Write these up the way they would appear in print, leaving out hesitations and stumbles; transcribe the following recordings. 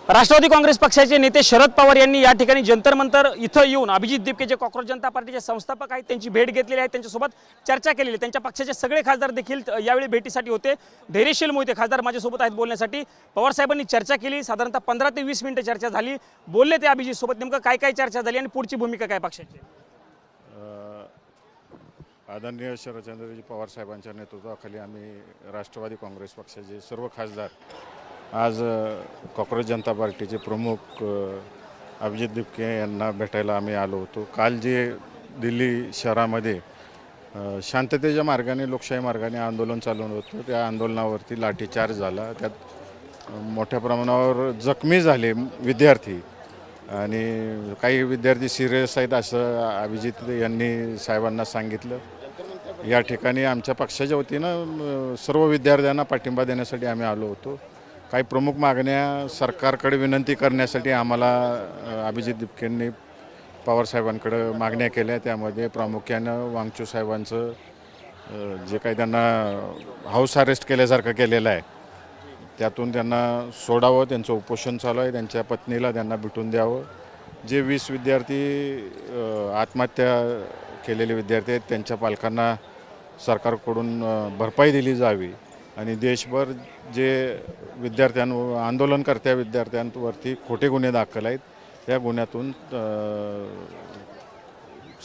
राष्ट्रवादी काँग्रेस पक्षाचे नेते शरद पवार यांनी या ठिकाणी जंतर मंतर इथं येऊन अभिजित दिपके जे कॉक्रोच जनता पार्टीचे संस्थापक आहेत त्यांची भेट घेतलेली आहे, त्यांच्यासोबत चर्चा केलेली आहे। त्यांच्या पक्षाचे सगळे खासदार देखील यावेळी भेटीसाठी होते। धैर्यशील मोहिते खासदार माझ्यासोबत आहेत बोलण्यासाठी। पवार साहेबांनी चर्चा केली, साधारणतः 15 ते 20 मिनिटं चर्चा झाली। बोलले ते अभिजित सोबत, नेमकं काय काय चर्चा झाली आणि पुढची भूमिका काय पक्षाची? आदरणीय शरदचंद्रजी पवार साहेबांच्या नेतृत्वाखाली आम्ही राष्ट्रवादी काँग्रेस पक्षाचे सर्व खासदार आज कॉक्रोच जनता पार्टीचे प्रमुख अभिजित दिपके यांना भेटायला आम्ही आलो होतो। काल जे दिल्ली शहरामध्ये शांततेच्या मार्गाने लोकशाही मार्गाने आंदोलन चालू होतं, त्या आंदोलनावरती लाठीचार्ज झाला। त्यात मोठ्या प्रमाणावर जखमी झाले विद्यार्थी आणि काही विद्यार्थी सिरियस आहेत असं अभिजित यांनी साहेबांना सांगितलं। या ठिकाणी आमच्या पक्षाच्या वतीनं सर्व विद्यार्थ्यांना पाठिंबा देण्यासाठी आम्ही आलो होतो। काही प्रमुख मागण्या सरकारकडे विनंती करण्यासाठी आम्हाला अभिजित दिपकेंनी पवार साहेबांकडे मागण्या केल्या। त्यामध्ये प्रामुख्यानं वांगचू साहेबांचं जे काही त्यांना हाऊस अरेस्ट केल्यासारखं केलेलं आहे त्यातून त्यांना सोडावं, त्यांचं उपोषण चालू आहे, त्यांच्या पत्नीला त्यांना भेटून द्यावं। जे 20 विद्यार्थी आत्महत्या केलेले विद्यार्थी आहेत त्यांच्या पालकांना सरकारकडून भरपाई दिली जावी आणि देशभर जे आंदोलनकर्त्या विद्यार्थ्यांवरती खोटे गुन्हे दाखल आहेत त्या गुन्ह्यातून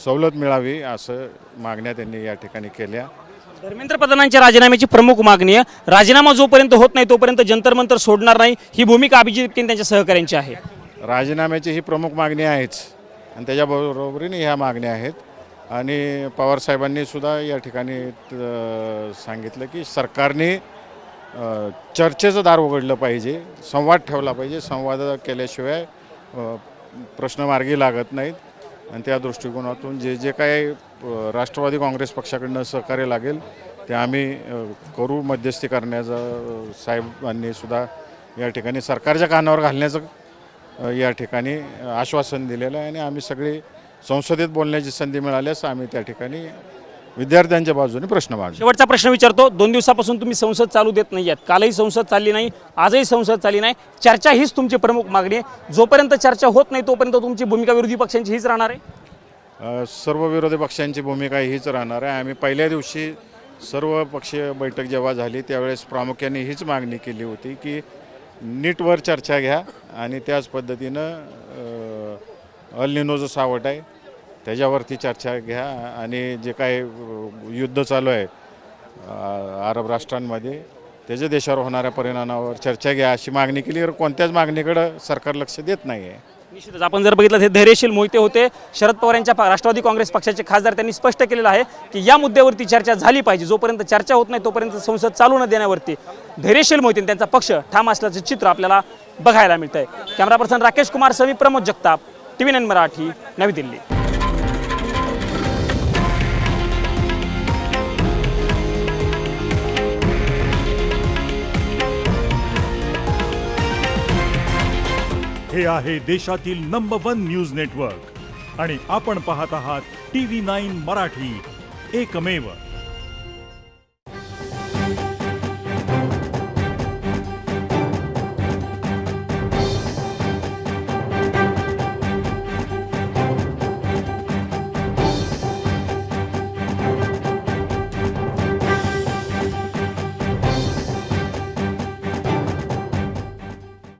सवलत मिळावी असं मागण्या त्यांनी या ठिकाणी केल्या। धर्मेंद्र प्रधानांच्या राजीनाम्याची प्रमुख मागणी आहे, राजीनामा जोपर्यंत होत नाही तोपर्यंत जंतर मंतर सोडणार नाही, ही भूमिका अभिजित दिपके त्यांच्या सहकाऱ्यांची आहे। राजीनाम्याची ही प्रमुख मागणी आहेच आणि त्याच्याबरोबरीने ह्या मागण्या आहेत। आणि पवार साहेबांनी सुद्धा या ठिकाणी सांगितलं की सरकारने चर्चेचं दार उघडलं पाहिजे, संवाद ठेवला पाहिजे, संवाद केल्याशिवाय प्रश्न मार्गी लागत नाहीत आणि त्या दृष्टिकोनातून जे काही राष्ट्रवादी काँग्रेस पक्षाकडनं सहकार्य लागेल ते आम्ही करू। मध्यस्थी करण्याचं साहेबांनी सुद्धा या ठिकाणी सरकारच्या कानावर घालण्याचं या ठिकाणी आश्वासन दिलेलं आहे आणि आम्ही सगळे संसदेत बोलण्याची संधी मिळाल्यास आम्ही त्या ठिकाणी विद्यार्थ्यांच्या बाजूने प्रश्न मांडू। शेवटचा प्रश्न विचारतो, 2 दिवसापासून तुम्ही संसद चालू देत नाही आहात, कालही संसद चालली नाही, आजही संसद चालली नाही, चर्चा हीच तुमची प्रमुख मागणी आहे। जोपर्यंत चर्चा होत नाही तोपर्यंत तुमची भूमिका विरोधी पक्षांची हीच राहणार आहे? सर्व विरोधी पक्षांची भूमिका हीच राहणार आहे। आम्ही पहिल्या दिवशी सर्व पक्षीय बैठक जेव्हा झाली त्यावेळेस प्रामुख्याने हीच मागणी केली होती की नीटवर चर्चा घ्या आणि त्याच पद्धतीनं अल निनोचं सावट आहे त्याच्यावरती चर्चा घ्या आणि जे काही युद्ध चालू आहे अरब राष्ट्रांमध्ये त्याच्या देशावर होणाऱ्या परिणामावर चर्चा घ्या अशी मागणी केली। कोणत्याच मागणीकडे सरकार लक्ष देत नाही आहे। निश्चितच आपण जर बघितलं हे धैर्यशील मोहिते होते, शरद पवार यांच्या राष्ट्रवादी काँग्रेस पक्षाचे खासदार, त्यांनी स्पष्ट केलेलं आहे की या मुद्द्यावरती चर्चा झाली पाहिजे, जोपर्यंत चर्चा होत नाही तोपर्यंत संसद चालू न देण्यावरती धैर्यशील मोहिते त्यांचा पक्ष ठाम असल्याचं चित्र आपल्याला बघायला मिळतंय। कॅमेरा पर्सन राकेश कुमार समी, प्रमोद जगताप, TV9 मराठी, नवी दिल्ली। हे आहे देशातील नंबर 1 न्यूज नेटवर्क आणि आपण पाहत आहात TV9 मराठी, एकमेव।